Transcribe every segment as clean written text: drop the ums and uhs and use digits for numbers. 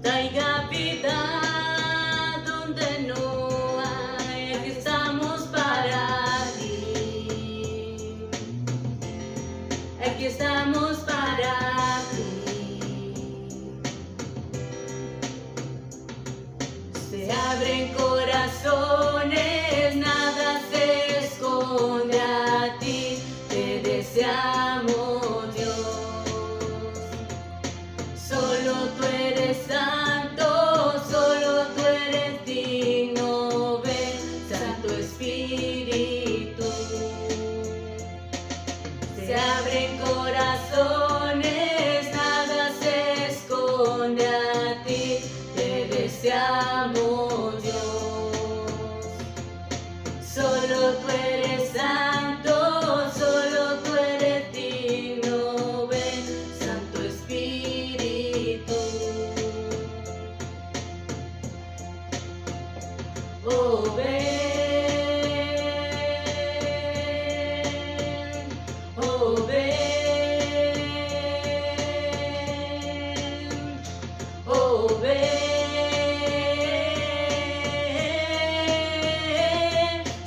traiga vida donde no hay. Aquí estamos para ti. Aquí estamos para ti. Se abren corazones, nada se esconde a ti. Te deseamos, Dios. Solo tú eres santo, solo tú eres digno. Ven, Santo Espíritu. Se abren corazones, nada se esconde a ti. Te deseamos, Dios. Solo tú eres santo, solo tú eres digno. Ven, Santo Espíritu. Oh, ven, oh, ven, oh, ven.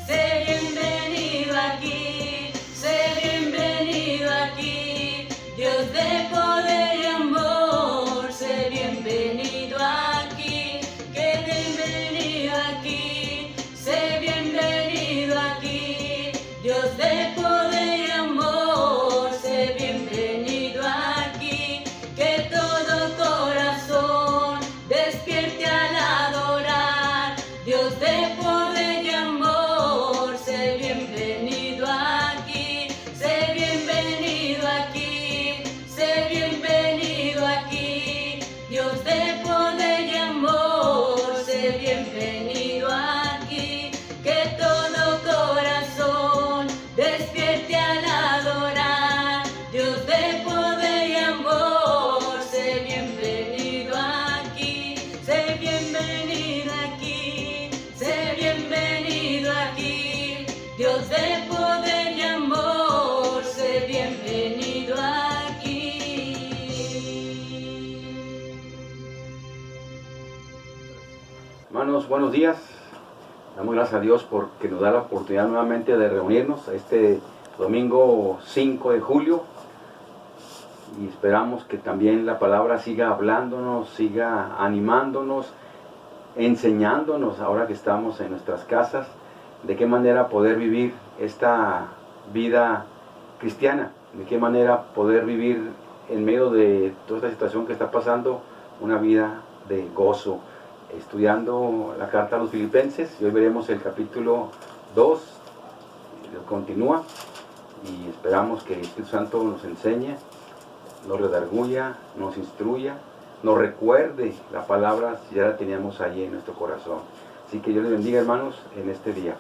Sé bienvenido aquí, sé bienvenido aquí. Dios de poder y amor, sé bienvenido aquí. Que bienvenido aquí, sé bienvenido aquí. Dios de poder y amor, sé bienvenido aquí. Que todo corazón despierte al adorar. Dios de poder y amor, sé bienvenido aquí. Sé bienvenido aquí, sé bienvenido aquí. Dios de poder y amor, sé bienvenido aquí. Que todo corazón despierte al adorar. Dios de poder y amor, sé bienvenido aquí. Sé bienvenido aquí, sé bienvenido aquí. Dios de poder y amor, sé bienvenido aquí. Hermanos, buenos días. Damos gracias a Dios porque nos da la oportunidad nuevamente de reunirnos este domingo 5 de julio. Y esperamos que también la palabra siga hablándonos, siga animándonos, enseñándonos ahora que estamos en nuestras casas, de qué manera poder vivir esta vida cristiana, de qué manera poder vivir en medio de toda esta situación que está pasando, una vida de gozo. Estudiando la carta a los Filipenses, y hoy veremos el capítulo 2, continúa, y esperamos que el Espíritu Santo nos enseñe, nos redarguya, nos instruya, nos recuerde la palabra si ya la teníamos ahí en nuestro corazón. Así que Dios les bendiga, hermanos, en este día.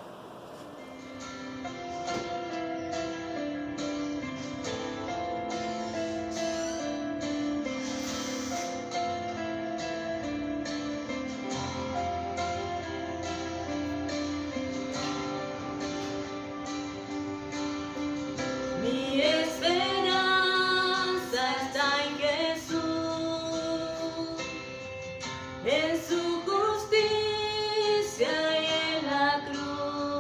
Mi esperanza está en Jesús, en su justicia y en la cruz.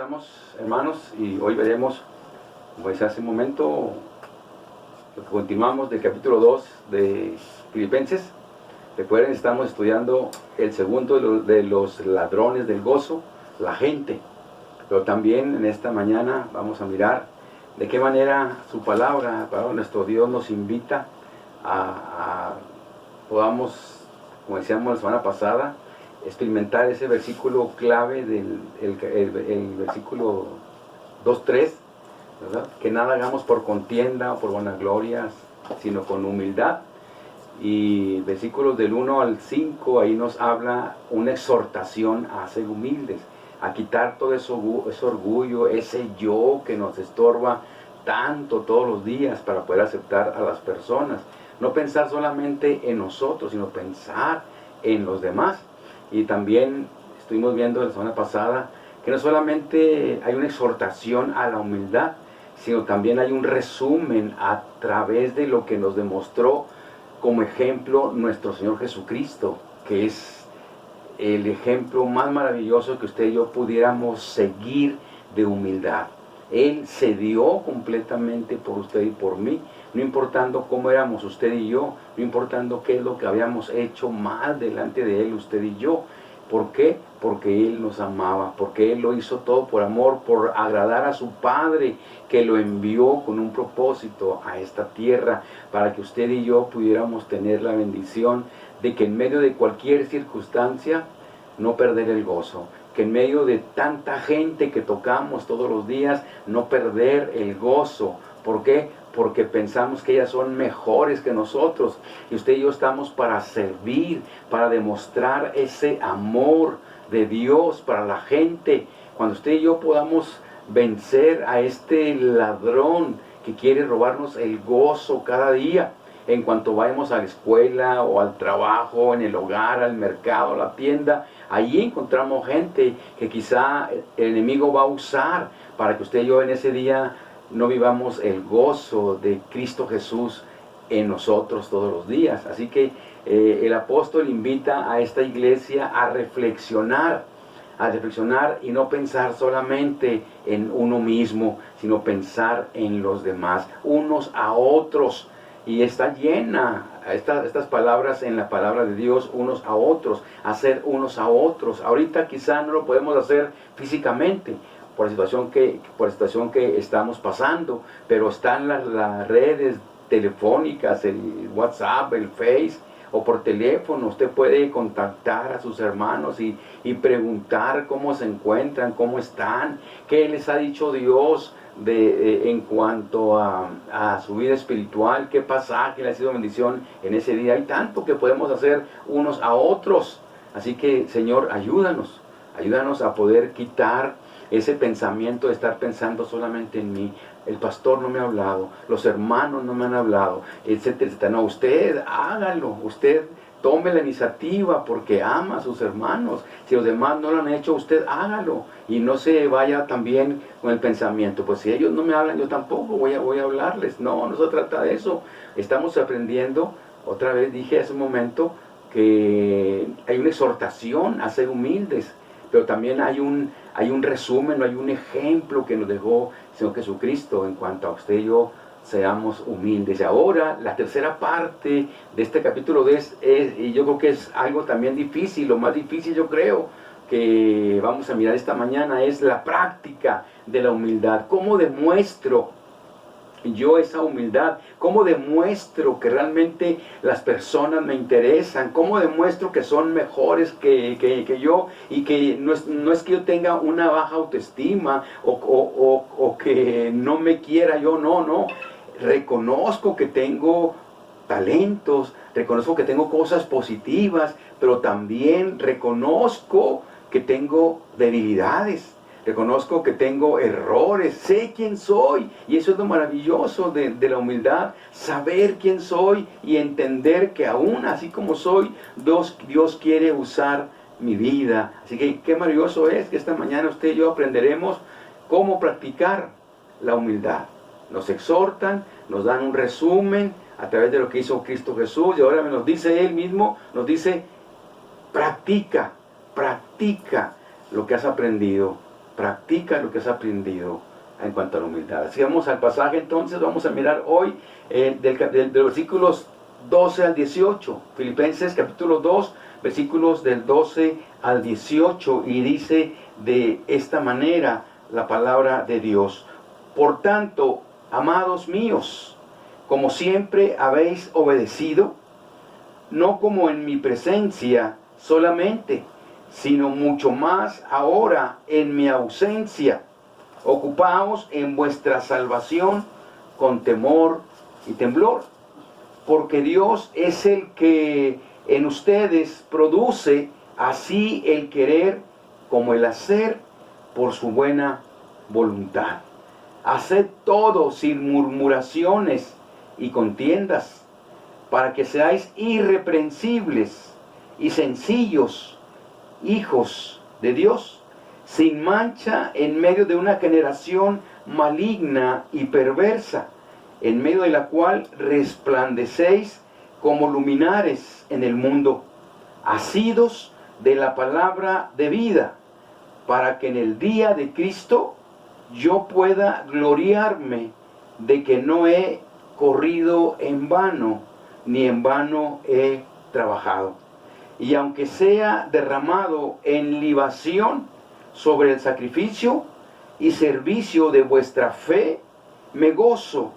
estamos, hermanos, y hoy veremos, como decía hace un momento, lo que continuamos del capítulo 2 de Filipenses. Recuerden, estamos estudiando el segundo de los ladrones del gozo, la gente. Pero también en esta mañana vamos a mirar de qué manera su palabra, nuestro Dios nos invita a podamos, como decíamos la semana pasada, experimentar ese versículo clave del el versículo 2:3, ¿verdad? Que nada hagamos por contienda o por vanaglorias, sino con humildad. Y versículos del 1 al 5, ahí nos habla una exhortación a ser humildes, a quitar todo ese orgullo, ese yo que nos estorba tanto todos los días para poder aceptar a las personas. No pensar solamente en nosotros, sino pensar en los demás. Y también estuvimos viendo la semana pasada que no solamente hay una exhortación a la humildad, sino también hay un resumen a través de lo que nos demostró como ejemplo nuestro Señor Jesucristo, que es el ejemplo más maravilloso que usted y yo pudiéramos seguir de humildad. Él se dio completamente por usted y por mí, no importando cómo éramos usted y yo, no importando qué es lo que habíamos hecho mal delante de Él, usted y yo. ¿Por qué? Porque Él nos amaba, porque Él lo hizo todo por amor, por agradar a su Padre, que lo envió con un propósito a esta tierra, para que usted y yo pudiéramos tener la bendición de que en medio de cualquier circunstancia, no perder el gozo, que en medio de tanta gente que tocamos todos los días, no perder el gozo. ¿Por qué? Porque pensamos que ellas son mejores que nosotros, y usted y yo estamos para servir, para demostrar ese amor de Dios para la gente. Cuando usted y yo podamos vencer a este ladrón que quiere robarnos el gozo cada día, en cuanto vayamos a la escuela o al trabajo, en el hogar, al mercado, a la tienda, allí encontramos gente que quizá el enemigo va a usar para que usted y yo en ese día no vivamos el gozo de Cristo Jesús en nosotros todos los días. Así que el apóstol invita a esta iglesia a reflexionar y no pensar solamente en uno mismo, sino pensar en los demás, unos a otros. Y está llena estas palabras en la palabra de Dios, unos a otros, hacer unos a otros. Ahorita quizá no lo podemos hacer físicamente, por la situación que estamos pasando, pero están las redes telefónicas, el WhatsApp, el Face, o por teléfono. Usted puede contactar a sus hermanos y preguntar cómo se encuentran, cómo están, qué les ha dicho Dios en cuanto a su vida espiritual, qué pasaje le ha sido bendición en ese día. Hay tanto que podemos hacer unos a otros. Así que, Señor, ayúdanos a poder quitar ese pensamiento de estar pensando solamente en mí. El pastor no me ha hablado, los hermanos no me han hablado, etcétera, etcétera. No, usted hágalo, usted tome la iniciativa porque ama a sus hermanos. Si los demás no lo han hecho, usted hágalo. Y no se vaya también con el pensamiento, pues si ellos no me hablan, yo tampoco voy a hablarles. No se trata de eso. Estamos aprendiendo, otra vez dije hace un momento, que hay una exhortación a ser humildes, pero también hay un resumen, hay un ejemplo que nos dejó el Señor Jesucristo en cuanto a usted y yo seamos humildes. Y ahora la tercera parte de este capítulo y yo creo que es algo también difícil, lo más difícil yo creo que vamos a mirar esta mañana, es la práctica de la humildad. ¿Cómo demuestro yo esa humildad? ¿Cómo demuestro que realmente las personas me interesan? ¿Cómo demuestro que son mejores que yo? Y que no es que yo tenga una baja autoestima o que no me quiera yo, no. Reconozco que tengo talentos, reconozco que tengo cosas positivas, pero también reconozco que tengo debilidades. Reconozco que tengo errores, sé quién soy, y eso es lo maravilloso de la humildad, saber quién soy y entender que aún así como soy, Dios quiere usar mi vida. Así que qué maravilloso es que esta mañana usted y yo aprenderemos cómo practicar la humildad. Nos exhortan, nos dan un resumen a través de lo que hizo Cristo Jesús, y ahora nos dice Él mismo, nos dice, practica lo que has aprendido. practica lo que has aprendido en cuanto a la humildad. Así vamos al pasaje entonces, vamos a mirar hoy de los versículos 12 al 18, Filipenses capítulo 2, versículos del 12 al 18, y dice de esta manera la palabra de Dios: por tanto, amados míos, como siempre habéis obedecido, no como en mi presencia solamente, sino mucho más ahora en mi ausencia, ocupaos en vuestra salvación con temor y temblor, porque Dios es el que en ustedes produce así el querer como el hacer por su buena voluntad. Haced todo sin murmuraciones y contiendas, para que seáis irreprensibles y sencillos, hijos de Dios, sin mancha en medio de una generación maligna y perversa, en medio de la cual resplandecéis como luminares en el mundo, asidos de la palabra de vida, para que en el día de Cristo yo pueda gloriarme de que no he corrido en vano, ni en vano he trabajado. Y aunque sea derramado en libación sobre el sacrificio y servicio de vuestra fe, me gozo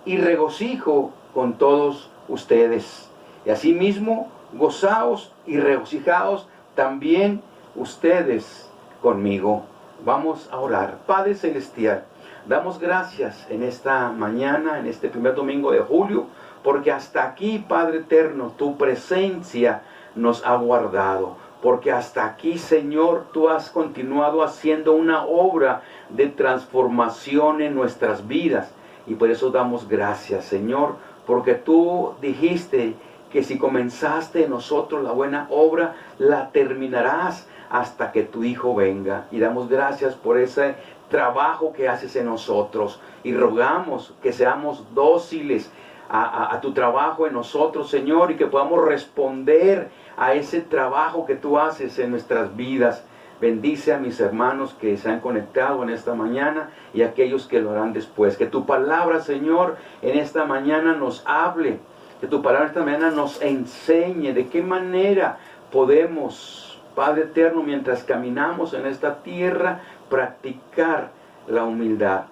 y regocijo con todos ustedes. Y asimismo, gozaos y regocijaos también ustedes conmigo. Vamos a orar. Padre Celestial, damos gracias en esta mañana, en este primer domingo de julio, porque hasta aquí, Padre eterno, tu presencia nos ha guardado. Porque hasta aquí, Señor, tú has continuado haciendo una obra de transformación en nuestras vidas. Y por eso damos gracias, Señor, porque tú dijiste que si comenzaste en nosotros la buena obra, la terminarás hasta que tu Hijo venga. Y damos gracias por ese trabajo que haces en nosotros. Y rogamos que seamos dóciles a tu trabajo en nosotros, Señor, y que podamos responder a ese trabajo que tú haces en nuestras vidas. Bendice a mis hermanos que se han conectado en esta mañana y a aquellos que lo harán después. Que tu palabra, Señor, en esta mañana nos hable. Que tu palabra esta mañana nos enseñe de qué manera podemos, Padre eterno, mientras caminamos en esta tierra, practicar la humildad.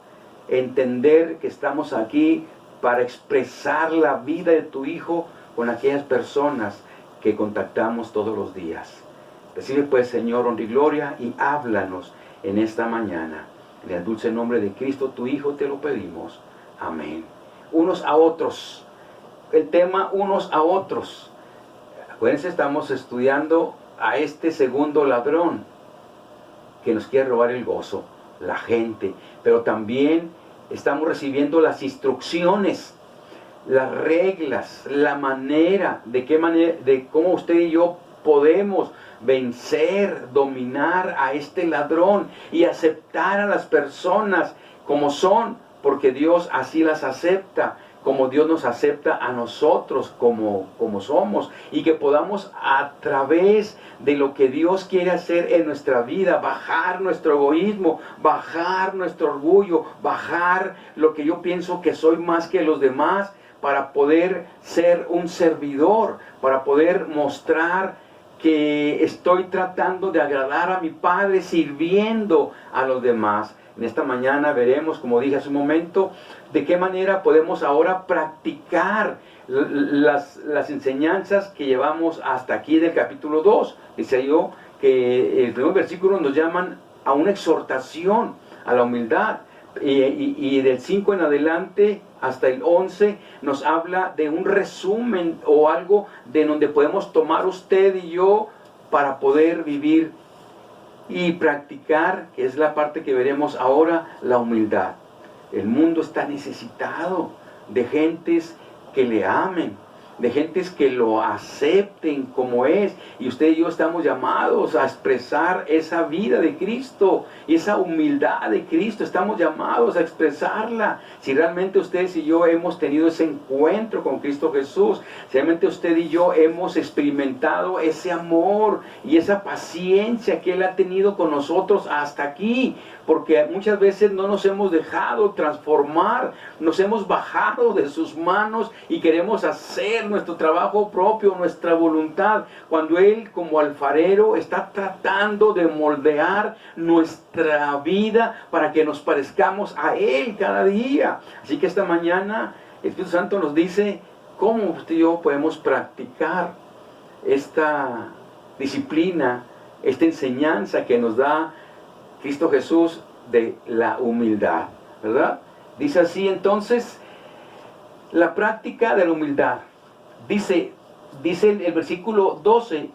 Entender que estamos aquí para expresar la vida de tu Hijo con aquellas personas que contactamos todos los días. Recibe pues, Señor, honra y gloria, y háblanos en esta mañana. En el dulce nombre de Cristo, tu Hijo, te lo pedimos. Amén. Unos a otros. El tema unos a otros. Acuérdense, estamos estudiando a este segundo ladrón que nos quiere robar el gozo, la gente. Pero también estamos recibiendo las instrucciones, las reglas, la manera, de cómo usted y yo podemos vencer, dominar a este ladrón y aceptar a las personas como son, porque Dios así las acepta, como Dios nos acepta a nosotros como somos, y que podamos, a través de lo que Dios quiere hacer en nuestra vida, bajar nuestro egoísmo, bajar nuestro orgullo, bajar lo que yo pienso que soy más que los demás, para poder ser un servidor, para poder mostrar que estoy tratando de agradar a mi Padre, sirviendo a los demás. En esta mañana veremos, como dije hace un momento, de qué manera podemos ahora practicar las enseñanzas que llevamos hasta aquí del capítulo 2. Dice yo que el primer versículo nos llaman a una exhortación a la humildad. Y del 5 en adelante hasta el 11 nos habla de un resumen o algo de donde podemos tomar usted y yo para poder vivir y practicar, que es la parte que veremos ahora, la humildad. El mundo está necesitado de gentes que le amen, de gentes que lo acepten como es. Y usted y yo estamos llamados a expresar esa vida de Cristo y esa humildad de Cristo. Estamos llamados a expresarla. Si realmente ustedes y yo hemos tenido ese encuentro con Cristo Jesús, si realmente usted y yo hemos experimentado ese amor y esa paciencia que Él ha tenido con nosotros hasta aquí, porque muchas veces no nos hemos dejado transformar, nos hemos bajado de sus manos y queremos hacer nuestro trabajo propio, nuestra voluntad, cuando Él como alfarero está tratando de moldear nuestra vida para que nos parezcamos a Él cada día. Así que esta mañana el Espíritu Santo nos dice cómo usted y yo podemos practicar esta disciplina, esta enseñanza que nos da Cristo Jesús de la humildad, ¿verdad? Dice así entonces, la práctica de la humildad. Dice el versículo 12,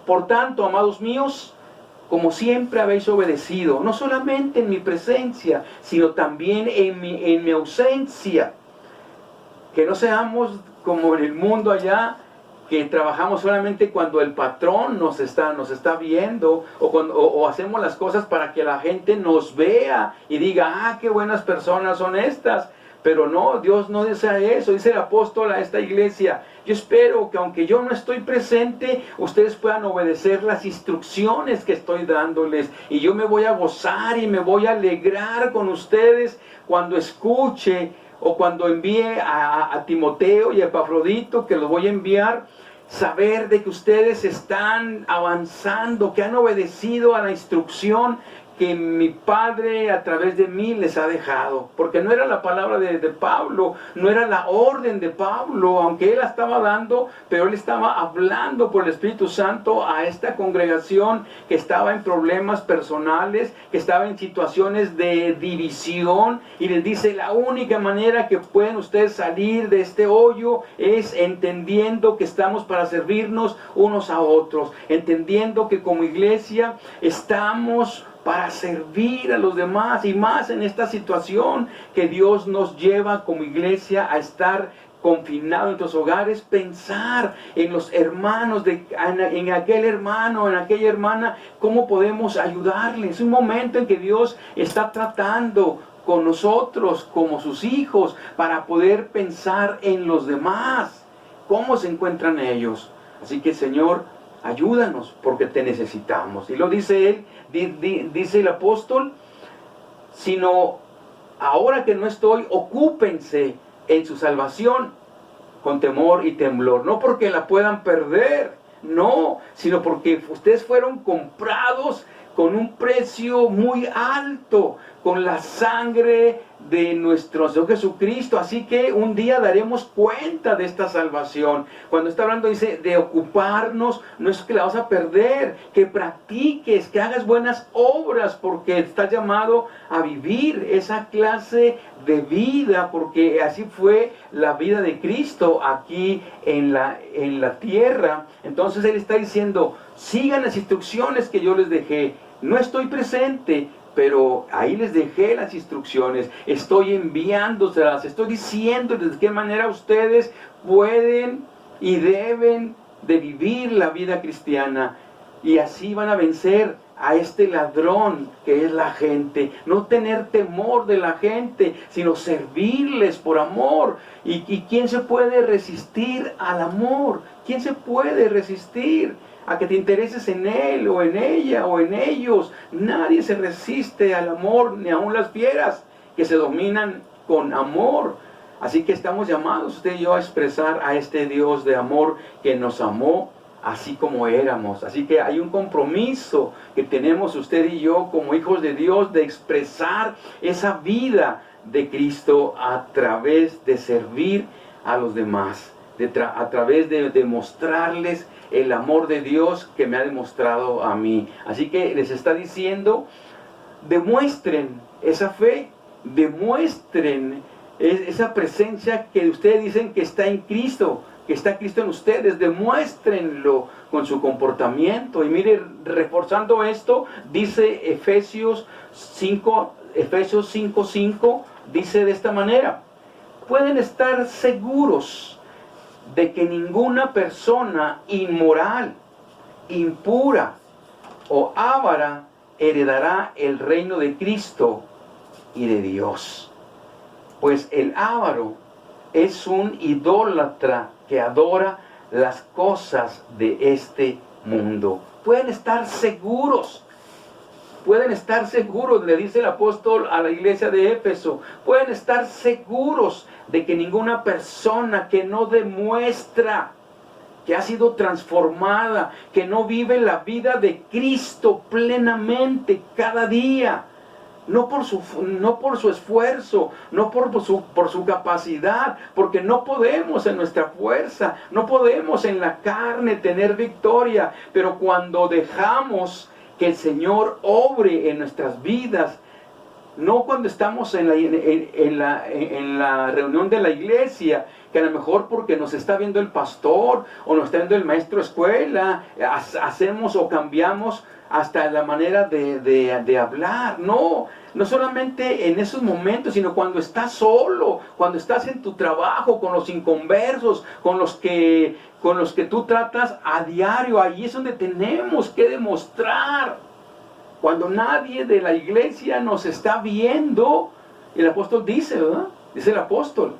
por tanto, amados míos, como siempre habéis obedecido, no solamente en mi presencia, sino también en mi ausencia, que no seamos como en el mundo allá, que trabajamos solamente cuando el patrón nos está viendo, o hacemos las cosas para que la gente nos vea y diga, ah, qué buenas personas son estas. Pero no, Dios no desea eso. Dice el apóstol a esta iglesia, yo espero que aunque yo no estoy presente, ustedes puedan obedecer las instrucciones que estoy dándoles, y yo me voy a gozar y me voy a alegrar con ustedes cuando escuche, o cuando envíe a Timoteo y a Epafrodito, que los voy a enviar, saber de que ustedes están avanzando, que han obedecido a la instrucción que mi Padre a través de mí les ha dejado. Porque no era la palabra de Pablo, no era la orden de Pablo, aunque él la estaba dando, pero él estaba hablando por el Espíritu Santo a esta congregación que estaba en problemas personales, que estaba en situaciones de división, y les dice, la única manera que pueden ustedes salir de este hoyo es entendiendo que estamos para servirnos unos a otros, entendiendo que como iglesia estamos para servir a los demás, y más en esta situación que Dios nos lleva como iglesia a estar confinados en nuestros hogares, pensar en los hermanos, en aquel hermano, en aquella hermana, cómo podemos ayudarles. Es un momento en que Dios está tratando con nosotros como sus hijos para poder pensar en los demás, cómo se encuentran ellos. Así que, Señor, ayúdanos porque te necesitamos. Y lo dice él, dice el apóstol, sino ahora que no estoy, ocúpense en su salvación con temor y temblor. No porque la puedan perder, no, sino porque ustedes fueron comprados con un precio muy alto, con la sangre de nuestro Señor Jesucristo. Así que un día daremos cuenta de esta salvación. Cuando está hablando, dice, de ocuparnos, no es que la vas a perder, que practiques, que hagas buenas obras, porque estás llamado a vivir esa clase de vida, porque así fue la vida de Cristo aquí en la tierra. Entonces Él está diciendo, sigan las instrucciones que yo les dejé. No estoy presente, pero ahí les dejé las instrucciones, estoy enviándoselas, estoy diciéndoles de qué manera ustedes pueden y deben de vivir la vida cristiana, y así van a vencer a este ladrón que es la gente. No tener temor de la gente, sino servirles por amor. ¿Y quién se puede resistir al amor? ¿Quién se puede resistir a que te intereses en él o en ella o en ellos? Nadie se resiste al amor, ni aun las fieras que se dominan con amor. Así que estamos llamados, usted y yo, a expresar a este Dios de amor que nos amó así como éramos. Así que hay un compromiso que tenemos usted y yo como hijos de Dios de expresar esa vida de Cristo a través de servir a los demás, a través de demostrarles el amor de Dios que me ha demostrado a mí. Así que les está diciendo, demuestren esa fe, demuestren esa presencia que ustedes dicen que está en Cristo, que está Cristo en ustedes, demuéstrenlo con su comportamiento. Y mire, reforzando esto, dice Efesios 5:5, dice de esta manera, pueden estar seguros de que ninguna persona inmoral, impura o avara heredará el reino de Cristo y de Dios. Pues el avaro es un idólatra que adora las cosas de este mundo. Pueden estar seguros, le dice el apóstol a la iglesia de Éfeso, pueden estar seguros de que ninguna persona que no demuestra que ha sido transformada, que no vive la vida de Cristo plenamente cada día, no por su esfuerzo, no por su capacidad, porque no podemos en nuestra fuerza, no podemos en la carne tener victoria, pero cuando dejamos que el Señor obre en nuestras vidas, no cuando estamos en la reunión de la iglesia, que a lo mejor porque nos está viendo el pastor o nos está viendo el maestro de escuela, hacemos o cambiamos hasta la manera de hablar. No solamente en esos momentos, sino cuando estás solo, cuando estás en tu trabajo, con los inconversos, con los que tú tratas a diario. Ahí es donde tenemos que demostrar. Cuando nadie de la iglesia nos está viendo, el apóstol dice, ¿verdad? Dice el apóstol,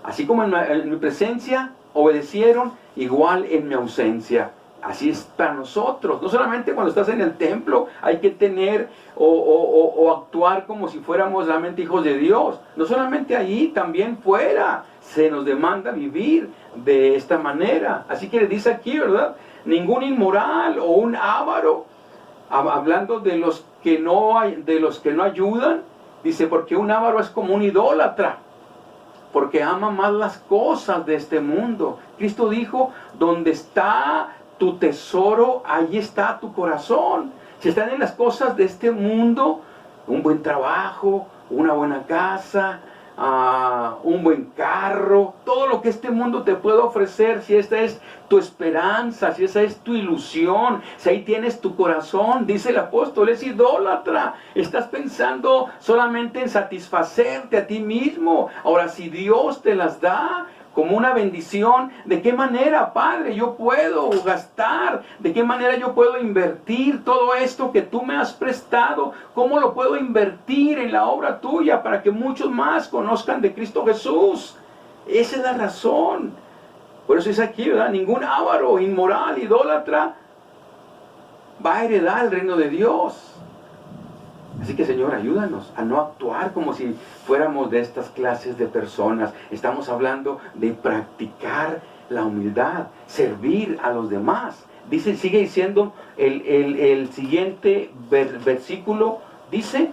así como en mi presencia obedecieron, igual en mi ausencia. Así es para nosotros. No solamente cuando estás en el templo hay que tener o actuar como si fuéramos realmente hijos de Dios. No solamente ahí, también fuera se nos demanda vivir de esta manera. Así que le dice aquí, ¿verdad? Ningún inmoral o un avaro, hablando de los que no ayudan, dice, porque un avaro es como un idólatra, porque ama más las cosas de este mundo. Cristo dijo, donde está tu tesoro, ahí está tu corazón. Si están en las cosas de este mundo, un buen trabajo, una buena casa, un buen carro, todo lo que este mundo te puede ofrecer, si esta es tu esperanza, si esa es tu ilusión, si ahí tienes tu corazón, dice el apóstol, es idólatra. Estás pensando solamente en satisfacerte a ti mismo. Ahora, si Dios te las da como una bendición, ¿de qué manera, Padre, yo puedo gastar? ¿De qué manera yo puedo invertir todo esto que tú me has prestado? ¿Cómo lo puedo invertir en la obra tuya para que muchos más conozcan de Cristo Jesús? Esa es la razón. Por eso dice aquí, ¿verdad? Ningún avaro, inmoral, idólatra va a heredar el reino de Dios. Así que, Señor, ayúdanos a no actuar como si fuéramos de estas clases de personas. Estamos hablando de practicar la humildad, servir a los demás. Dice, sigue diciendo el siguiente versículo, dice,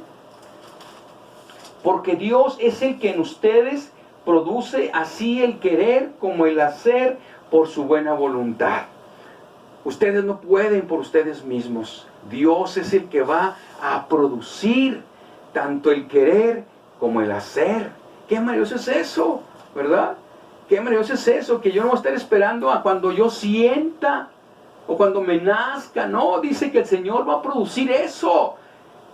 porque Dios es el que en ustedes produce así el querer como el hacer por su buena voluntad. Ustedes no pueden por ustedes mismos. Dios es el que va a producir tanto el querer como el hacer. Qué maravilloso es eso, ¿verdad? Qué maravilloso es eso, que yo no voy a estar esperando a cuando yo sienta o cuando me nazca. No, dice que el Señor va a producir eso.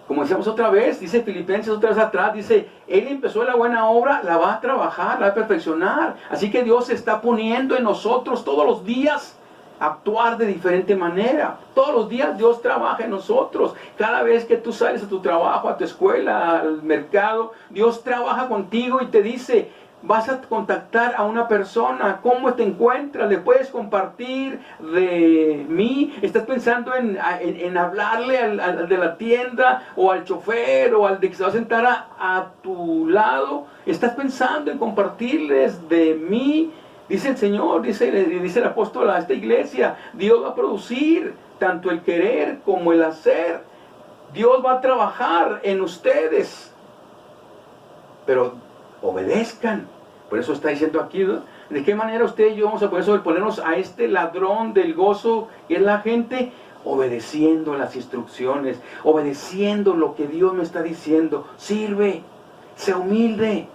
Como decíamos otra vez, dice Filipenses otra vez atrás, dice, Él empezó la buena obra, la va a trabajar, la va a perfeccionar. Así que Dios se está poniendo en nosotros todos los días actuar de diferente manera. Todos los días Dios trabaja en nosotros. Cada vez que tú sales a tu trabajo, a tu escuela, al mercado, Dios trabaja contigo y te dice, vas a contactar a una persona, ¿cómo te encuentras? ¿Le puedes compartir de mí? ¿Estás pensando en hablarle al de la tienda o al chofer o al de que se va a sentar a tu lado? ¿Estás pensando en compartirles de mí? Dice el Señor, dice el apóstol a esta iglesia, Dios va a producir tanto el querer como el hacer. Dios va a trabajar en ustedes, pero obedezcan. Por eso está diciendo aquí, ¿no? ¿De qué manera usted y yo vamos a poder sobreponernos a este ladrón del gozo que es la gente? Obedeciendo las instrucciones, obedeciendo lo que Dios me está diciendo. Sirve, sé humilde,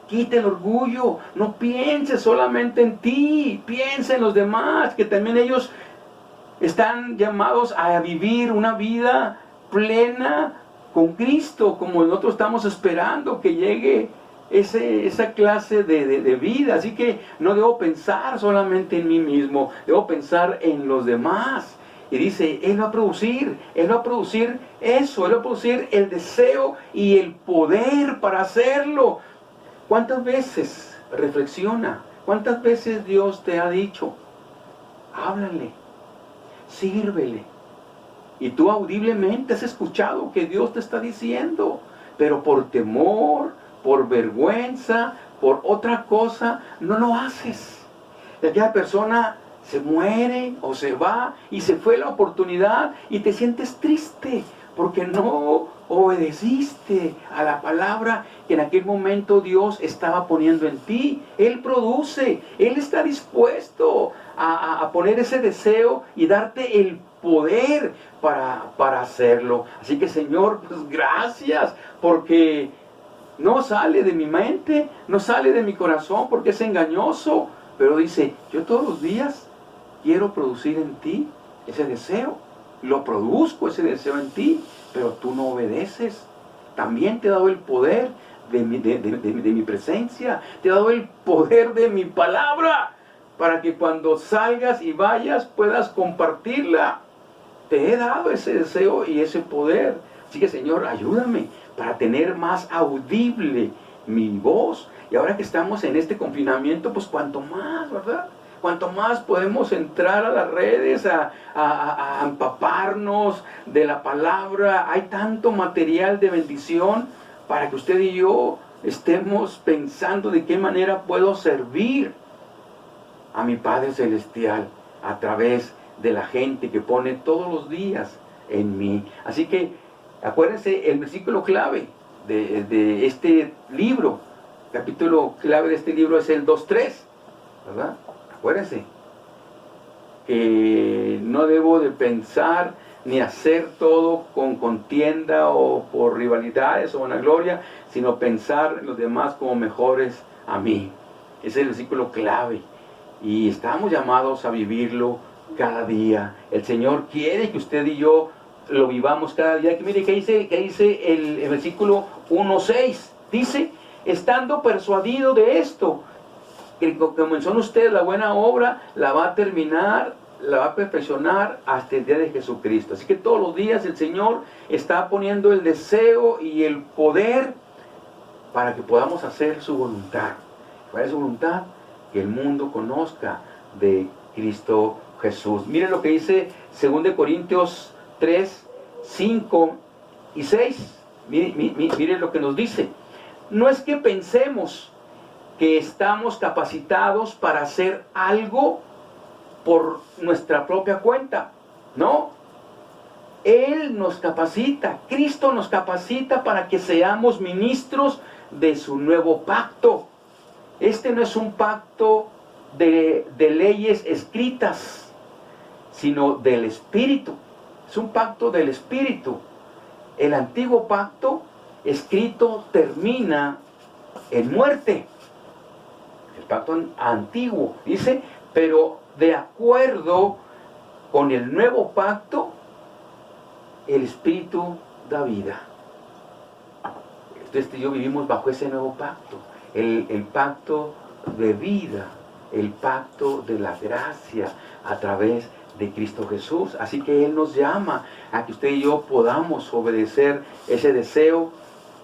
quita el orgullo, no piense solamente en ti, piensa en los demás, que también ellos están llamados a vivir una vida plena con Cristo, como nosotros estamos esperando que llegue esa clase de vida. Así que no debo pensar solamente en mí mismo, debo pensar en los demás. Y dice, Él va a producir eso, Él va a producir el deseo y el poder para hacerlo. ¿Cuántas veces, reflexiona, cuántas veces Dios te ha dicho, háblale, sírvele? Y tú audiblemente has escuchado que Dios te está diciendo, pero por temor, por vergüenza, por otra cosa, no lo haces. Y aquella persona se muere o se va y se fue la oportunidad y te sientes triste porque no obedeciste a la palabra que en aquel momento Dios estaba poniendo en ti. Él produce, Él está dispuesto a poner ese deseo y darte el poder para hacerlo. Así que, Señor, pues gracias, porque no sale de mi mente, no sale de mi corazón, porque es engañoso, pero dice, yo todos los días quiero producir en ti ese deseo, lo produzco ese deseo en ti, pero tú no obedeces. También te he dado el poder de mi presencia, te he dado el poder de mi palabra, para que cuando salgas y vayas puedas compartirla. Te he dado ese deseo y ese poder. Así que, Señor, ayúdame para tener más audible mi voz. Y ahora que estamos en este confinamiento, pues cuanto más, ¿verdad? Cuanto más podemos entrar a las redes, a empaparnos de la palabra. Hay tanto material de bendición para que usted y yo estemos pensando de qué manera puedo servir a mi Padre Celestial a través de la gente que pone todos los días en mí. Así que acuérdense, el versículo clave de este libro, capítulo clave de este libro es el 2:3, ¿verdad? Acuérdense que no debo de pensar ni hacer todo con contienda o por rivalidades o vanagloria, sino pensar en los demás como mejores a mí. Ese es el versículo clave y estamos llamados a vivirlo cada día. El Señor quiere que usted y yo lo vivamos cada día. Que mire, ¿qué dice el versículo 1:6? Dice, estando persuadido de esto, que comenzó en usted la buena obra, la va a terminar, la va a perfeccionar hasta el día de Jesucristo. Así que todos los días el Señor está poniendo el deseo y el poder para que podamos hacer su voluntad. ¿Cuál es su voluntad? Que el mundo conozca de Cristo Jesús. Miren lo que dice 2 Corintios 3, 5 y 6. Miren lo que nos dice. No es que pensemos que estamos capacitados para hacer algo por nuestra propia cuenta. No. Él nos capacita, Cristo nos capacita para que seamos ministros de su nuevo pacto. Este no es un pacto de leyes escritas, sino del Espíritu. Es un pacto del Espíritu. El antiguo pacto escrito termina en muerte. El pacto antiguo dice, pero de acuerdo con el nuevo pacto, el Espíritu da vida. Entonces yo vivimos bajo ese nuevo pacto, el pacto de vida, el pacto de la gracia a través de Cristo Jesús. Así que Él nos llama a que usted y yo podamos obedecer ese deseo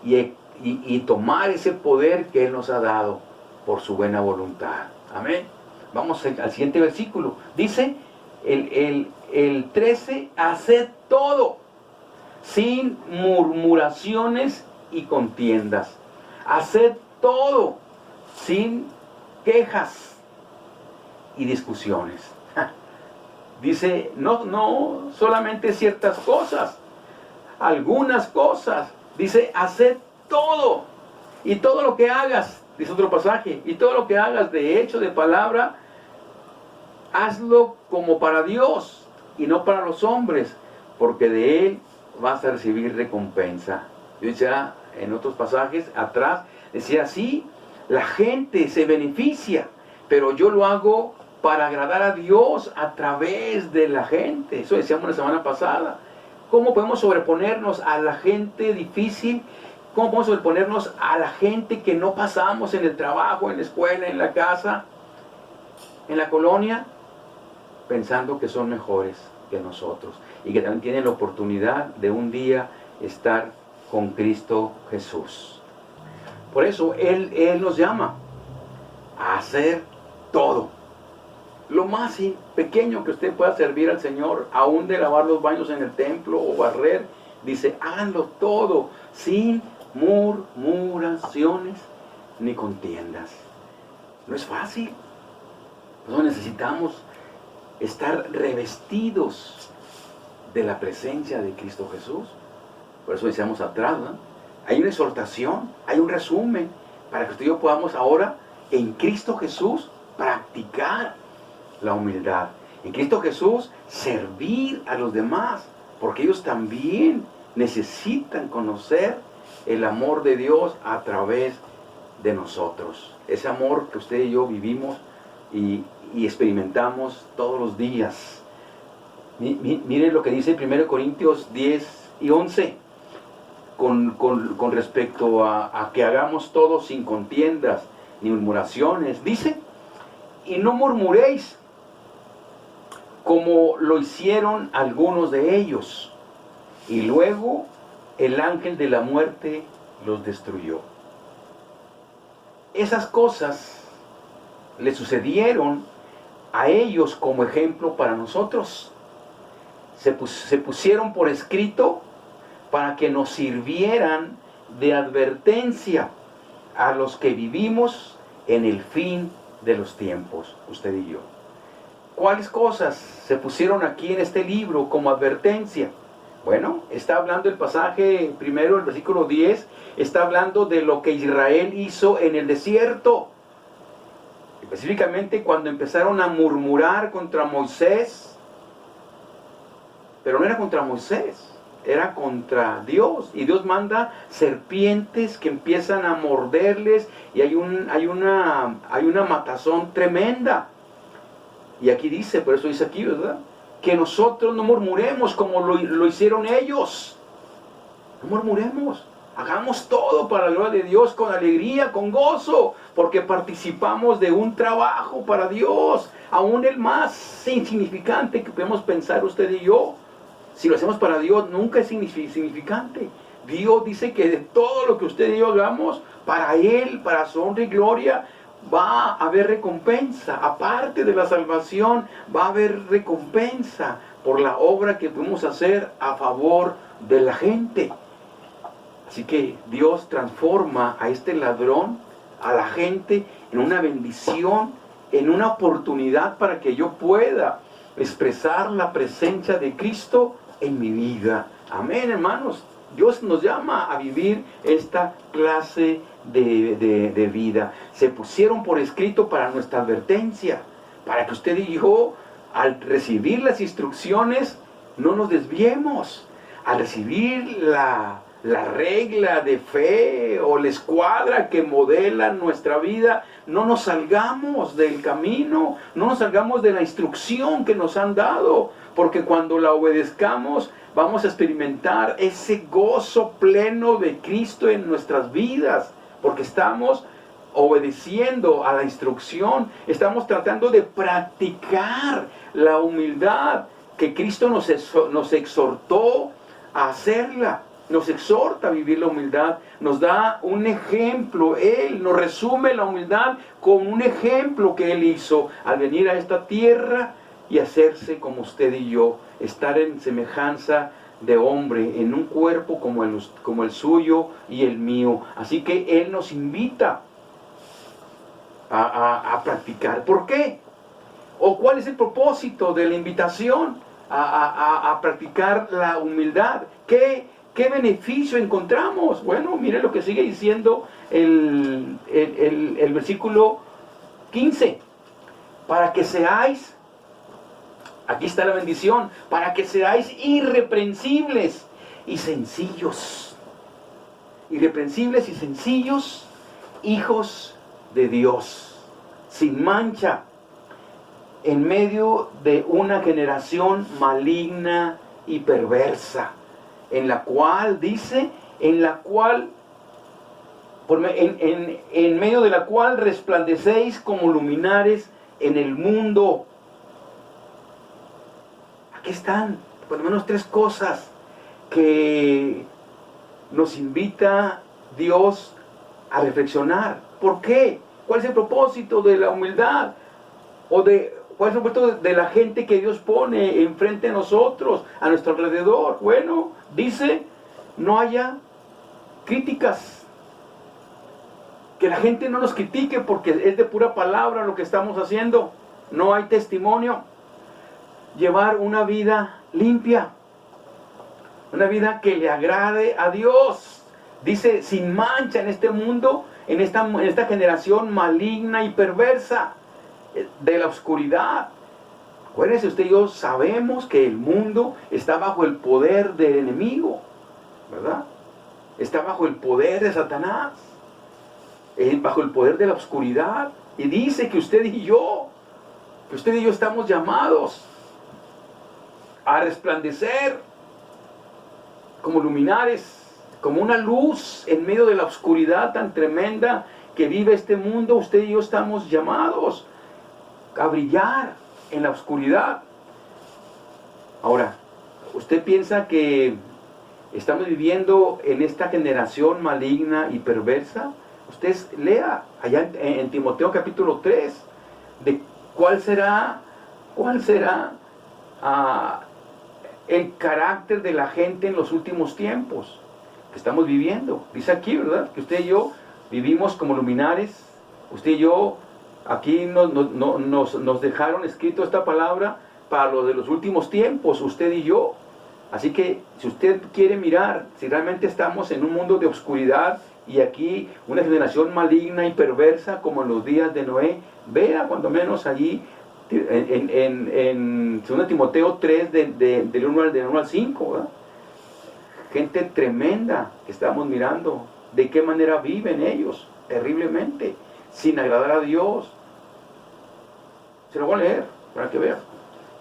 y tomar ese poder que Él nos ha dado por su buena voluntad. Amén. Vamos al siguiente versículo. Dice el 13, haced todo sin murmuraciones y contiendas. Haced todo sin quejas y discusiones. Dice, no solamente ciertas cosas, algunas cosas. Dice, haced todo. Y todo lo que hagas, dice otro pasaje, y todo lo que hagas de hecho, de palabra, hazlo como para Dios y no para los hombres, porque de Él vas a recibir recompensa. Yo decía en otros pasajes atrás, decía así, la gente se beneficia, pero yo lo hago para agradar a Dios a través de la gente. Eso decíamos la semana pasada. ¿Cómo podemos sobreponernos a la gente difícil? ¿Cómo podemos sobreponernos a la gente que no pasamos en el trabajo, en la escuela, en la casa, en la colonia? Pensando que son mejores que nosotros y que también tienen la oportunidad de un día estar con Cristo Jesús. Por eso Él nos llama a hacer todo. Lo más pequeño que usted pueda servir al Señor, aún de lavar los baños en el templo o barrer, dice, háganlo todo, sin murmuraciones ni contiendas. No es fácil. Nosotros necesitamos estar revestidos de la presencia de Cristo Jesús. Por eso decíamos atrás, ¿no? Hay una exhortación, hay un resumen, para que usted y yo podamos ahora, en Cristo Jesús, practicar la humildad. En Cristo Jesús, servir a los demás, porque ellos también necesitan conocer el amor de Dios a través de nosotros. Ese amor que usted y yo vivimos y experimentamos todos los días. Miren lo que dice 1 Corintios 10 y 11 con respecto a que hagamos todo sin contiendas ni murmuraciones. Dice, y no murmuréis como lo hicieron algunos de ellos, y luego el ángel de la muerte los destruyó. Esas cosas le sucedieron a ellos como ejemplo para nosotros. Se pusieron por escrito para que nos sirvieran de advertencia a los que vivimos en el fin de los tiempos, usted y yo. ¿Cuáles cosas se pusieron aquí en este libro como advertencia? Bueno, está hablando el pasaje primero, el versículo 10, está hablando de lo que Israel hizo en el desierto. Específicamente cuando empezaron a murmurar contra Moisés. Pero no era contra Moisés, era contra Dios. Y Dios manda serpientes que empiezan a morderles y hay una matazón tremenda. Y aquí dice, por eso dice aquí, ¿verdad? Que nosotros no murmuremos como lo hicieron ellos. No murmuremos. Hagamos todo para la gloria de Dios con alegría, con gozo, porque participamos de un trabajo para Dios, aún el más insignificante que podemos pensar usted y yo. Si lo hacemos para Dios, nunca es insignificante. Dios dice que de todo lo que usted y yo hagamos, para Él, para su honra y gloria, va a haber recompensa. Aparte de la salvación, va a haber recompensa por la obra que podemos hacer a favor de la gente. Así que Dios transforma a este ladrón, a la gente, en una bendición, en una oportunidad para que yo pueda expresar la presencia de Cristo en mi vida. Amén, hermanos. Dios nos llama a vivir esta clase de vida. Se pusieron por escrito para nuestra advertencia, para que usted y yo, al recibir las instrucciones, no nos desviemos. Al recibir la regla de fe o la escuadra que modela nuestra vida, no nos salgamos del camino, no nos salgamos de la instrucción que nos han dado, porque cuando la obedezcamos vamos a experimentar ese gozo pleno de Cristo en nuestras vidas, porque estamos obedeciendo a la instrucción, estamos tratando de practicar la humildad que Cristo nos exhortó a hacerla. Nos exhorta a vivir la humildad, nos da un ejemplo. Él nos resume la humildad con un ejemplo que Él hizo al venir a esta tierra y hacerse como usted y yo, estar en semejanza de hombre, en un cuerpo como el suyo y el mío. Así que Él nos invita a practicar. ¿Por qué? ¿O cuál es el propósito de la invitación a practicar la humildad? ¿Qué beneficio encontramos? Bueno, mire lo que sigue diciendo el versículo 15. Para que seáis, aquí está la bendición, para que seáis irreprensibles y sencillos. Irreprensibles y sencillos, hijos de Dios, sin mancha, en medio de una generación maligna y perversa, en la cual, dice, en la cual en medio de la cual resplandecéis como luminares en el mundo. Aquí están, por lo menos 3 cosas que nos invita Dios a reflexionar. ¿Por qué? ¿Cuál es el propósito de la humildad? ¿Cuál es el propósito de la gente que Dios pone enfrente de nosotros, a nuestro alrededor? Bueno, dice, no haya críticas. Que la gente no nos critique porque es de pura palabra lo que estamos haciendo. No hay testimonio. Llevar una vida limpia. Una vida que le agrade a Dios. Dice, sin mancha en este mundo, en esta generación maligna y perversa de la oscuridad. Acuérdense, usted y yo sabemos que el mundo está bajo el poder del enemigo, ¿verdad? Está bajo el poder de Satanás, bajo el poder de la oscuridad. Y dice que usted y yo estamos llamados a resplandecer como luminares, como una luz en medio de la oscuridad tan tremenda que vive este mundo. Usted y yo estamos llamados a brillar en la oscuridad. Ahora, ¿usted piensa que estamos viviendo en esta generación maligna y perversa? Usted lea allá en Timoteo capítulo 3 de cuál será el carácter de la gente en los últimos tiempos que estamos viviendo. Dice aquí, ¿verdad?, que usted y yo vivimos como luminares. Usted y yo, aquí nos dejaron escrito esta palabra para lo de los últimos tiempos, usted y yo. Así que si usted quiere mirar si realmente estamos en un mundo de oscuridad y aquí una generación maligna y perversa como en los días de Noé, vea cuando menos allí en 2 Timoteo 3 del 1 al 5, ¿verdad? Gente tremenda que estamos mirando, de qué manera viven ellos, terriblemente, sin agradar a Dios. Se lo voy a leer para que vean.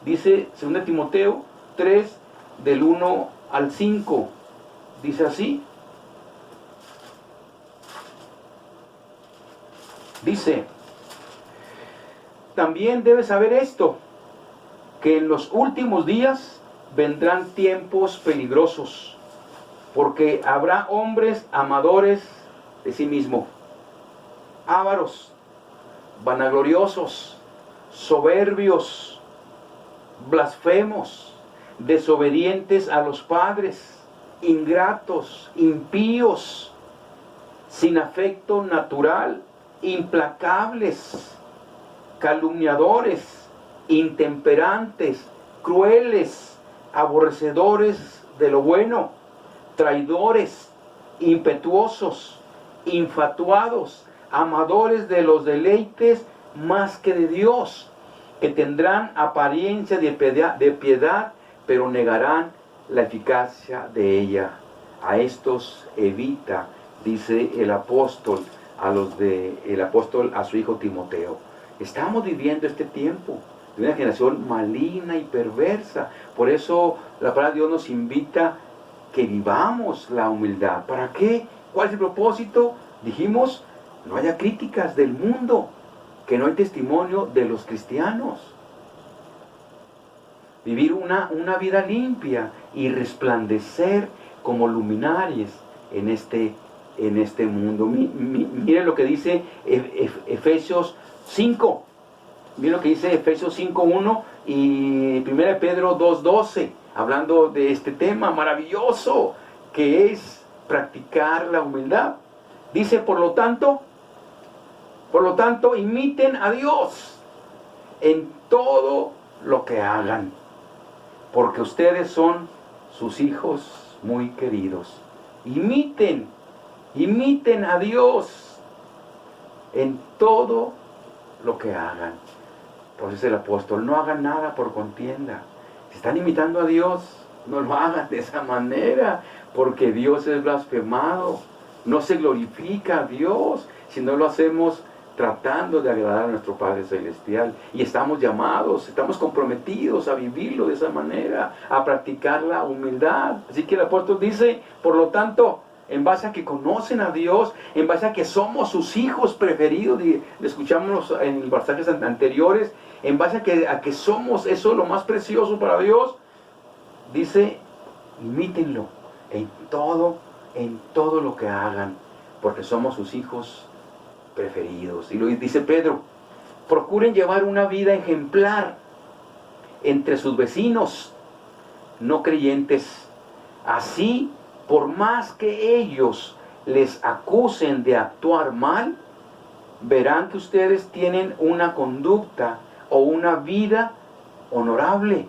Dice 2 Timoteo 3 del 1 al 5, dice así. Dice, también debes saber esto, que en los últimos días vendrán tiempos peligrosos, porque habrá hombres amadores de sí mismo, ávaros, vanagloriosos, soberbios, blasfemos, desobedientes a los padres, ingratos, impíos, sin afecto natural, implacables, calumniadores, intemperantes, crueles, aborrecedores de lo bueno, traidores, impetuosos, infatuados, amadores de los deleites más que de Dios, que tendrán apariencia de piedad, pero negarán la eficacia de ella. A estos evita, dice el apóstol a su hijo Timoteo. Estamos viviendo este tiempo de una generación maligna y perversa. Por eso la palabra de Dios nos invita que vivamos la humildad. ¿Para qué? ¿Cuál es el propósito? Dijimos, no haya críticas del mundo, que no hay testimonio de los cristianos. Vivir una vida limpia y resplandecer como luminares en este mundo. Miren lo que dice Efesios 5. Miren lo que dice Efesios 5:1 y 1 Pedro 2:12, hablando de este tema maravilloso que es practicar la humildad. Dice, por lo tanto, imiten a Dios en todo lo que hagan, porque ustedes son sus hijos muy queridos. Imiten a Dios en todo lo que hagan. Entonces el apóstol, no hagan nada por contienda. Si están imitando a Dios, no lo hagan de esa manera, porque Dios es blasfemado. No se glorifica a Dios si no lo hacemos tratando de agradar a nuestro Padre Celestial. Y estamos llamados, estamos comprometidos a vivirlo de esa manera, a practicar la humildad. Así que el apóstol dice, por lo tanto, en base a que conocen a Dios, en base a que somos sus hijos preferidos, y escuchamos en los pasajes anteriores, en base a que somos eso lo más precioso para Dios, dice, imítenlo en todo lo que hagan, porque somos sus hijos preferidos. Y lo dice Pedro, procuren llevar una vida ejemplar entre sus vecinos no creyentes. Así, por más que ellos les acusen de actuar mal, verán que ustedes tienen una conducta o una vida honorable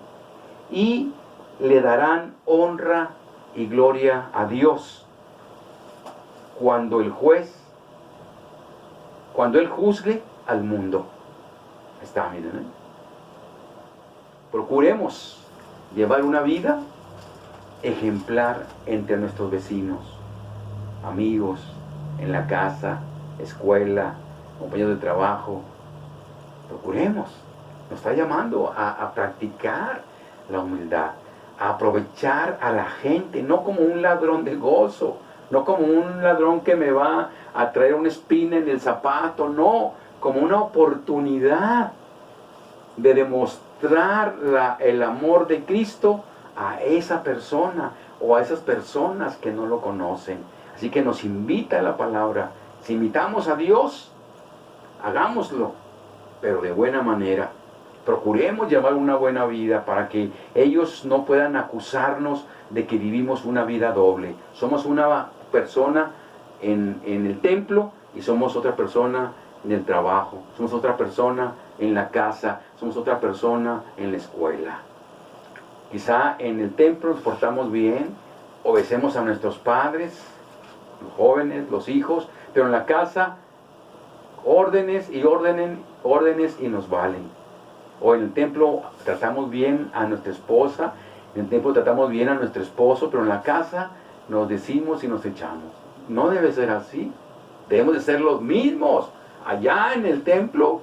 y le darán honra y gloria a Dios cuando Él juzgue al mundo. Está, miren, ¿eh? Procuremos llevar una vida ejemplar entre nuestros vecinos, amigos, en la casa, escuela, compañeros de trabajo. Procuremos. Nos está llamando a practicar la humildad, a aprovechar a la gente, no como un ladrón de gozo, no como un ladrón que me va a traer una espina en el zapato, no, como una oportunidad de demostrar el amor de Cristo a esa persona o a esas personas que no lo conocen. Así que nos invita la palabra. Si invitamos a Dios, hagámoslo, pero de buena manera. Procuremos llevar una buena vida para que ellos no puedan acusarnos de que vivimos una vida doble. Somos una persona en el templo y somos otra persona en el trabajo. Somos otra persona en la casa. Somos otra persona en la escuela. Quizá en el templo nos portamos bien, obedecemos a nuestros padres, los jóvenes, los hijos, pero en la casa órdenes y nos valen. O en el templo tratamos bien a nuestra esposa, en el templo tratamos bien a nuestro esposo, pero en la casa nos decimos y nos echamos. No debe ser así. Debemos de ser los mismos allá en el templo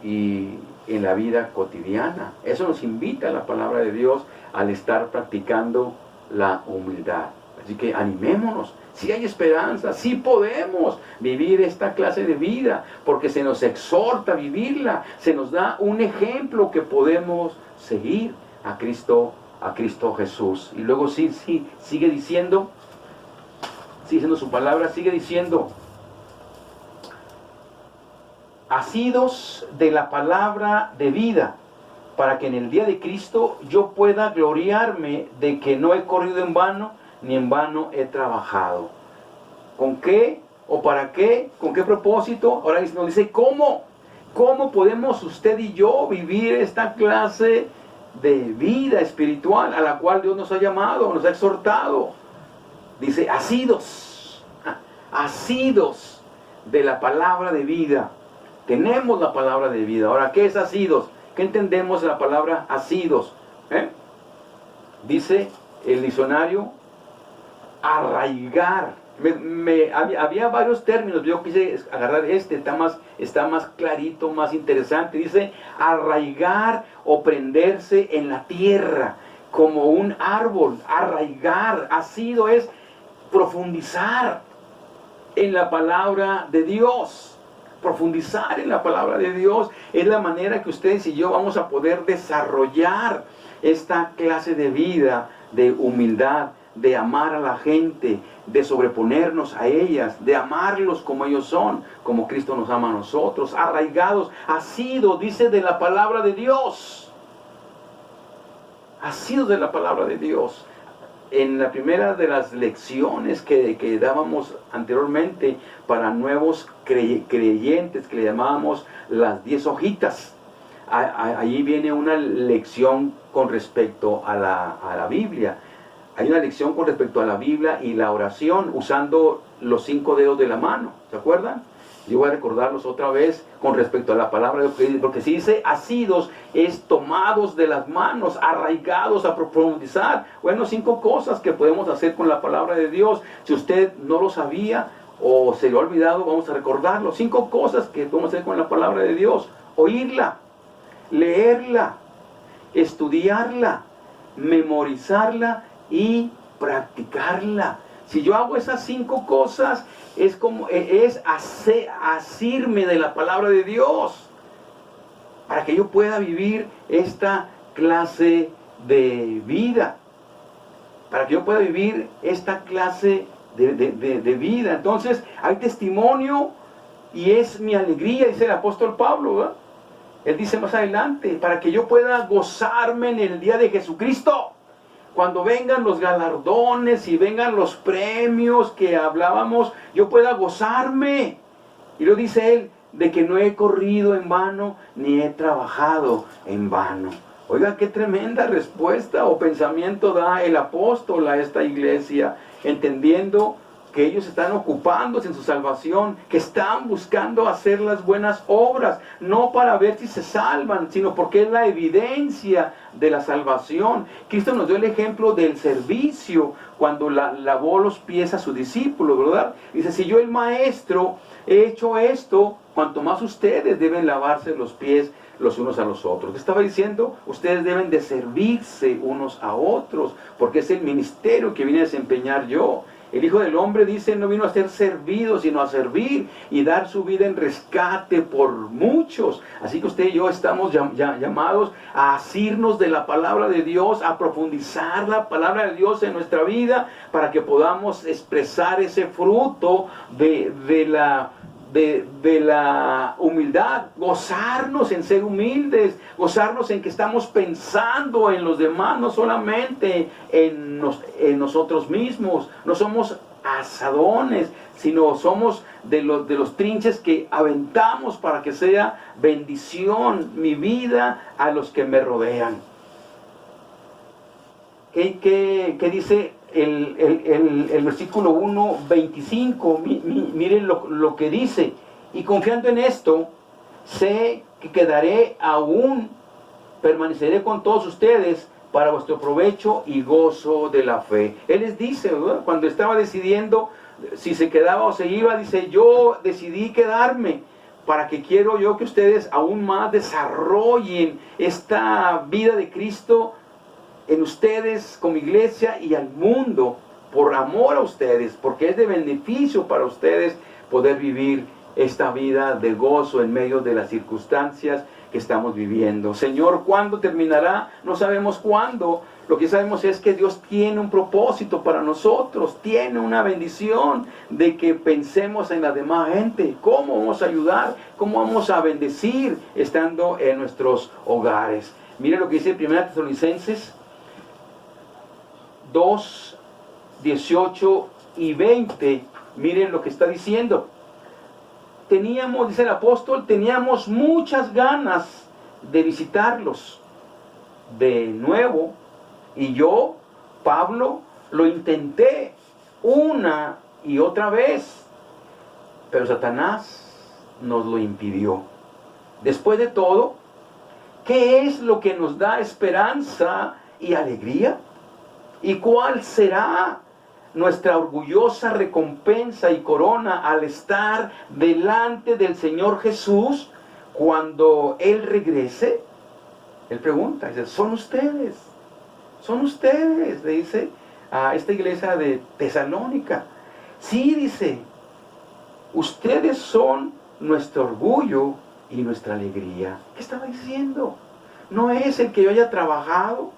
y en la vida cotidiana. Eso nos invita a la palabra de Dios al estar practicando la humildad. Así que animémonos. Sí hay esperanza, sí podemos vivir esta clase de vida, porque se nos exhorta a vivirla, se nos da un ejemplo que podemos seguir a Cristo Jesús. Y luego sigue diciendo su palabra, sigue diciendo, asidos de la palabra de vida, para que en el día de Cristo yo pueda gloriarme de que no he corrido en vano, ni en vano he trabajado. ¿Con qué? ¿O para qué? ¿Con qué propósito? Ahora nos dice, ¿cómo? ¿Cómo podemos usted y yo vivir esta clase de vida espiritual a la cual Dios nos ha llamado, nos ha exhortado? Dice, asidos de la palabra de vida. Tenemos la palabra de vida. Ahora, ¿qué es asidos? ¿Qué entendemos de la palabra asidos? Dice el diccionario, arraigar. Había varios términos, yo quise agarrar está más clarito, más interesante. Dice arraigar o prenderse en la tierra, como un árbol. Arraigar, asido es profundizar en la palabra de Dios. Profundizar en la palabra de Dios es la manera que ustedes y yo vamos a poder desarrollar esta clase de vida, de humildad, de amar a la gente, de sobreponernos a ellas, de amarlos como ellos son, como Cristo nos ama a nosotros, arraigados, asidos, dice, de la palabra de Dios. Asidos de la palabra de Dios. En la primera de las lecciones que dábamos anteriormente para nuevos creyentes, que le llamábamos las 10 hojitas, allí viene una lección con respecto a la Biblia. Hay una lección con respecto a la Biblia y la oración usando los 5 dedos de la mano. ¿Se acuerdan? Yo voy a recordarlos otra vez con respecto a la palabra, porque si dice asidos, es tomados de las manos, arraigados a profundizar. Bueno, 5 cosas que podemos hacer con la palabra de Dios. Si usted no lo sabía o se lo ha olvidado, vamos a recordarlo. 5 cosas que podemos hacer con la palabra de Dios: oírla, leerla, estudiarla, memorizarla y practicarla. Si yo hago esas 5 cosas, es asirme de la palabra de Dios, para que yo pueda vivir esta clase de vida, para que yo pueda vivir esta clase de vida. Entonces hay testimonio y es mi alegría, dice el apóstol Pablo, ¿verdad? Él dice más adelante, para que yo pueda gozarme en el día de Jesucristo. Cuando vengan los galardones y vengan los premios que hablábamos, yo pueda gozarme. Y lo dice él, de que no he corrido en vano, ni he trabajado en vano. Oiga, qué tremenda respuesta o pensamiento da el apóstol a esta iglesia, entendiendo que ellos están ocupándose en su salvación, que están buscando hacer las buenas obras, no para ver si se salvan, sino porque es la evidencia de la salvación. Cristo nos dio el ejemplo del servicio cuando lavó los pies a sus discípulos, ¿verdad? Dice, si yo el maestro he hecho esto, cuanto más ustedes deben lavarse los pies los unos a los otros. ¿Qué estaba diciendo? Ustedes deben de servirse unos a otros, porque es el ministerio que vine a desempeñar yo. El Hijo del Hombre, dice, no vino a ser servido, sino a servir y dar su vida en rescate por muchos. Así que usted y yo estamos llamados a asirnos de la palabra de Dios, a profundizar la palabra de Dios en nuestra vida, para que podamos expresar ese fruto de la humildad, gozarnos en ser humildes, gozarnos en que estamos pensando en los demás, no solamente en nosotros mismos. No somos asadones, sino somos de los trinches que aventamos para que sea bendición mi vida a los que me rodean. ¿Qué dice el versículo 1:25? Miren lo que dice: y confiando en esto, sé que quedaré aún, permaneceré con todos ustedes para vuestro provecho y gozo de la fe. Él les dice, ¿verdad? Cuando estaba decidiendo si se quedaba o se iba, dice, yo decidí quedarme, para que quiero yo que ustedes aún más desarrollen esta vida de Cristo en ustedes como iglesia y al mundo, por amor a ustedes, porque es de beneficio para ustedes poder vivir esta vida de gozo en medio de las circunstancias que estamos viviendo. Señor, ¿cuándo terminará? No sabemos cuándo. Lo que sabemos es que Dios tiene un propósito para nosotros, tiene una bendición de que pensemos en la demás gente. ¿Cómo vamos a ayudar? ¿Cómo vamos a bendecir estando en nuestros hogares? Mire lo que dice 1 Tesalonicenses 2, 18 y 20. Miren lo que está diciendo. Teníamos, dice el apóstol, teníamos muchas ganas de visitarlos de nuevo. Y yo, Pablo, lo intenté una y otra vez, pero Satanás nos lo impidió. Después de todo, ¿qué es lo que nos da esperanza y alegría? ¿Y cuál será nuestra orgullosa recompensa y corona al estar delante del Señor Jesús cuando Él regrese? Él pregunta, dice, son ustedes, le dice a esta iglesia de Tesalónica. Sí, dice, ustedes son nuestro orgullo y nuestra alegría. ¿Qué estaba diciendo? No es el que yo haya trabajado,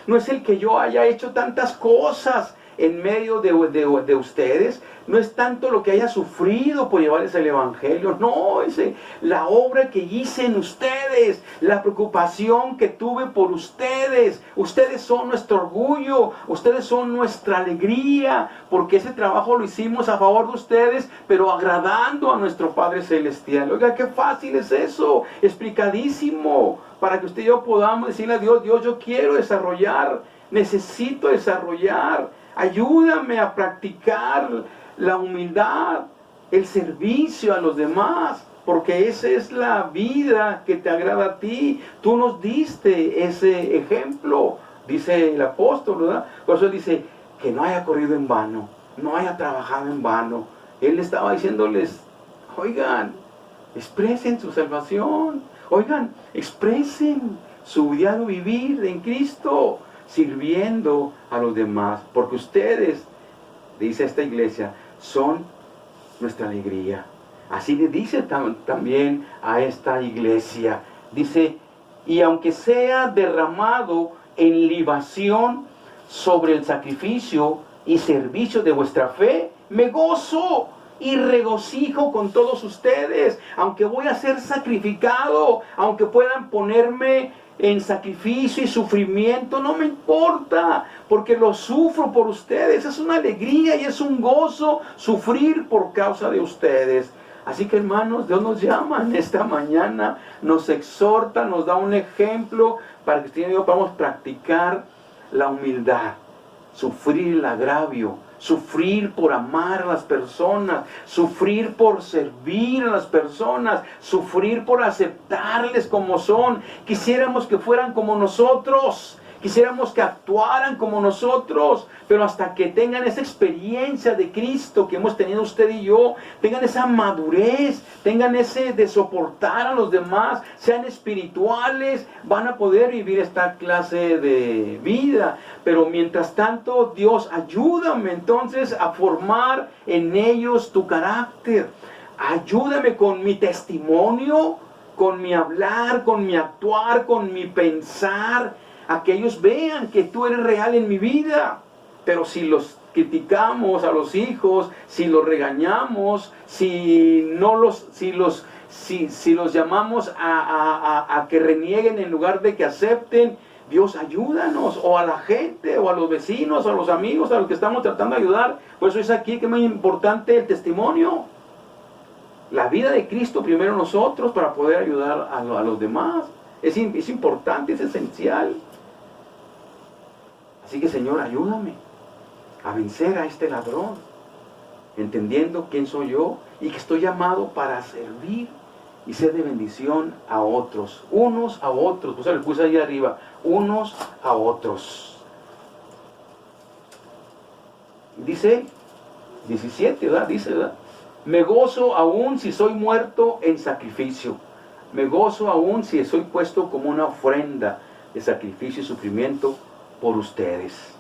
no es el que yo haya hecho tantas cosas en medio de ustedes, no es tanto lo que haya sufrido por llevarles el evangelio, no, es la obra que hice en ustedes, la preocupación que tuve por ustedes. Ustedes son nuestro orgullo, ustedes son nuestra alegría, porque ese trabajo lo hicimos a favor de ustedes, pero agradando a nuestro Padre Celestial. Oiga, qué fácil es eso, explicadísimo, para que usted y yo podamos decirle a Dios, Dios, yo quiero desarrollar, necesito desarrollar, ayúdame a practicar la humildad, el servicio a los demás, porque esa es la vida que te agrada a ti. Tú nos diste ese ejemplo, dice el apóstol, ¿verdad? Por eso dice, que no haya corrido en vano, no haya trabajado en vano. Él estaba diciéndoles, oigan, expresen su salvación, oigan, expresen su diario vivir en Cristo, sirviendo a los demás, porque ustedes dice esta iglesia, son nuestra alegría. Así le dice también a esta iglesia. Dice, y aunque sea derramado en libación sobre el sacrificio y servicio de vuestra fe, me gozo y regocijo con todos ustedes, aunque voy a ser sacrificado, aunque puedan ponerme en sacrificio y sufrimiento, no me importa, porque lo sufro por ustedes. Es una alegría y es un gozo sufrir por causa de ustedes. Así que, hermanos, Dios nos llama en esta mañana, nos exhorta, nos da un ejemplo para que usted y yo podamos practicar la humildad, sufrir el agravio, sufrir por amar a las personas, sufrir por servir a las personas, sufrir por aceptarles como son. Quisiéramos que fueran como nosotros, quisiéramos que actuaran como nosotros, pero hasta que tengan esa experiencia de Cristo que hemos tenido usted y yo, tengan esa madurez, tengan ese de soportar a los demás, sean espirituales, van a poder vivir esta clase de vida. Pero mientras tanto, Dios, ayúdame entonces a formar en ellos tu carácter. Ayúdame con mi testimonio, con mi hablar, con mi actuar, con mi pensar, a que ellos vean que tú eres real en mi vida. Pero si los criticamos a los hijos, si los regañamos, si los llamamos a que renieguen en lugar de que acepten, Dios, ayúdanos, o a la gente, o a los vecinos, o a los amigos, a los que estamos tratando de ayudar. Por eso es aquí que es muy importante el testimonio. La vida de Cristo primero nosotros para poder ayudar a los demás. Es importante, es esencial. Así que, Señor, ayúdame a vencer a este ladrón, entendiendo quién soy yo y que estoy llamado para servir y ser de bendición a otros, unos a otros. Pues le puse ahí arriba, unos a otros. Dice 17, ¿verdad? Dice, ¿verdad? Me gozo aún si soy muerto en sacrificio. Me gozo aún si soy puesto como una ofrenda de sacrificio y sufrimiento por ustedes.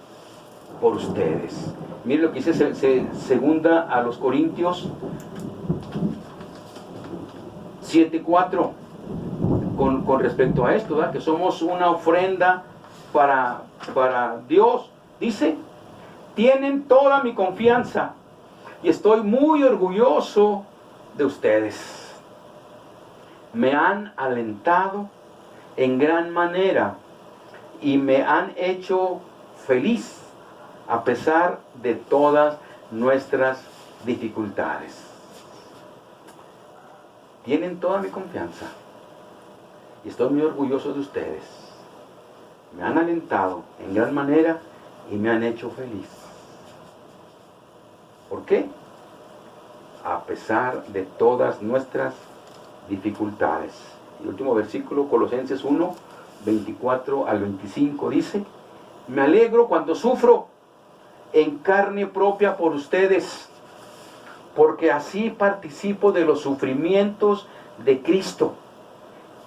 Por ustedes. Miren lo que dice segunda a los Corintios 7:4 con respecto a esto, ¿verdad? Que somos una ofrenda para Dios. Dice, tienen toda mi confianza y estoy muy orgulloso de ustedes. Me han alentado en gran manera y me han hecho feliz a pesar de todas nuestras dificultades. Tienen toda mi confianza y estoy muy orgulloso de ustedes. Me han alentado en gran manera y me han hecho feliz. ¿Por qué? A pesar de todas nuestras dificultades. El último versículo, Colosenses 1, 24 al 25, dice, me alegro cuando sufro en carne propia por ustedes, porque así participo de los sufrimientos de Cristo,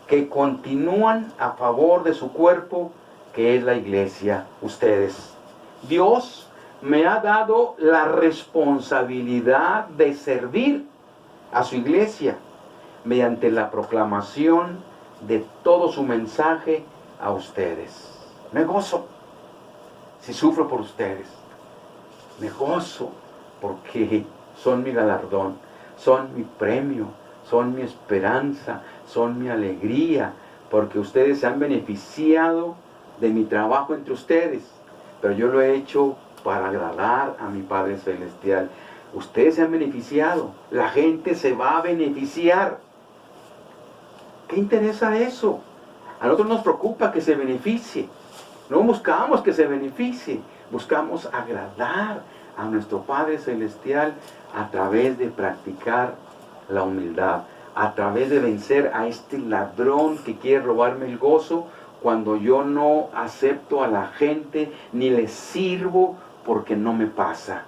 que continúan a favor de su cuerpo, que es la iglesia, ustedes. Dios me ha dado la responsabilidad de servir a su iglesia mediante la proclamación de todo su mensaje a ustedes. Me gozo si sufro por ustedes. Me gozo porque son mi galardón, son mi premio, son mi esperanza, son mi alegría, porque ustedes se han beneficiado de mi trabajo entre ustedes, pero yo lo he hecho para agradar a mi Padre Celestial. Ustedes se han beneficiado, la gente se va a beneficiar. ¿Qué interesa eso? A nosotros nos preocupa que se beneficie. No buscamos que se beneficie, buscamos agradar a nuestro Padre Celestial a través de practicar la humildad, a través de vencer a este ladrón que quiere robarme el gozo cuando yo no acepto a la gente ni les sirvo porque no me pasa,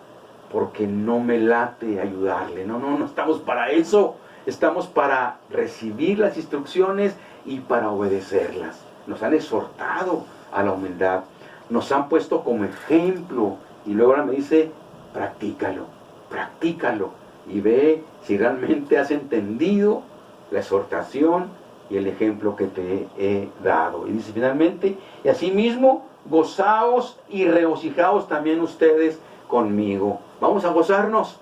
porque no me late ayudarle. No estamos para eso. Estamos para recibir las instrucciones y para obedecerlas. Nos han exhortado a la humildad, nos han puesto como ejemplo. Y luego ahora me dice, practícalo, practícalo y ve si realmente has entendido la exhortación y el ejemplo que te he dado. Y dice finalmente, y asimismo, gozaos y regocijaos también ustedes conmigo. Vamos a gozarnos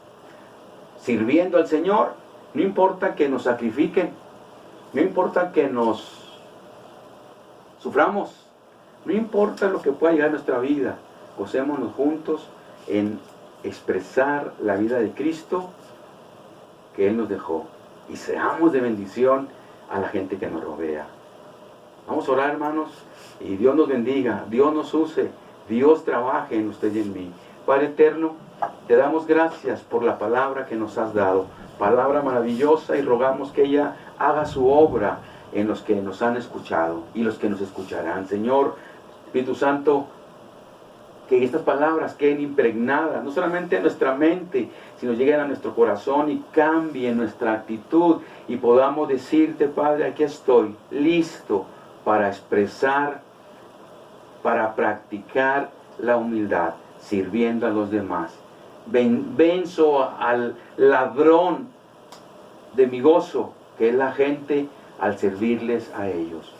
sirviendo al Señor. No importa que nos sacrifiquen, no importa que nos suframos, no importa lo que pueda llegar a nuestra vida. Gocémonos juntos en expresar la vida de Cristo que Él nos dejó y seamos de bendición a la gente que nos rodea. Vamos a orar, hermanos, y Dios nos bendiga, Dios nos use, Dios trabaje en usted y en mí. Padre eterno, te damos gracias por la palabra que nos has dado, palabra maravillosa, y rogamos que ella haga su obra en los que nos han escuchado y los que nos escucharán. Señor, Espíritu Santo, que estas palabras queden impregnadas, no solamente en nuestra mente, sino lleguen a nuestro corazón y cambien nuestra actitud y podamos decirte, Padre, aquí estoy, listo para expresar, para practicar la humildad, sirviendo a los demás. Venzo al ladrón de mi gozo, que es la gente, al servirles a ellos.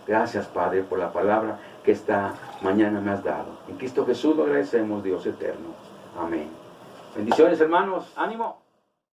Gracias, Padre, por la palabra que esta mañana me has dado. En Cristo Jesús lo agradecemos, Dios eterno. Amén. Bendiciones, hermanos. ¡Ánimo!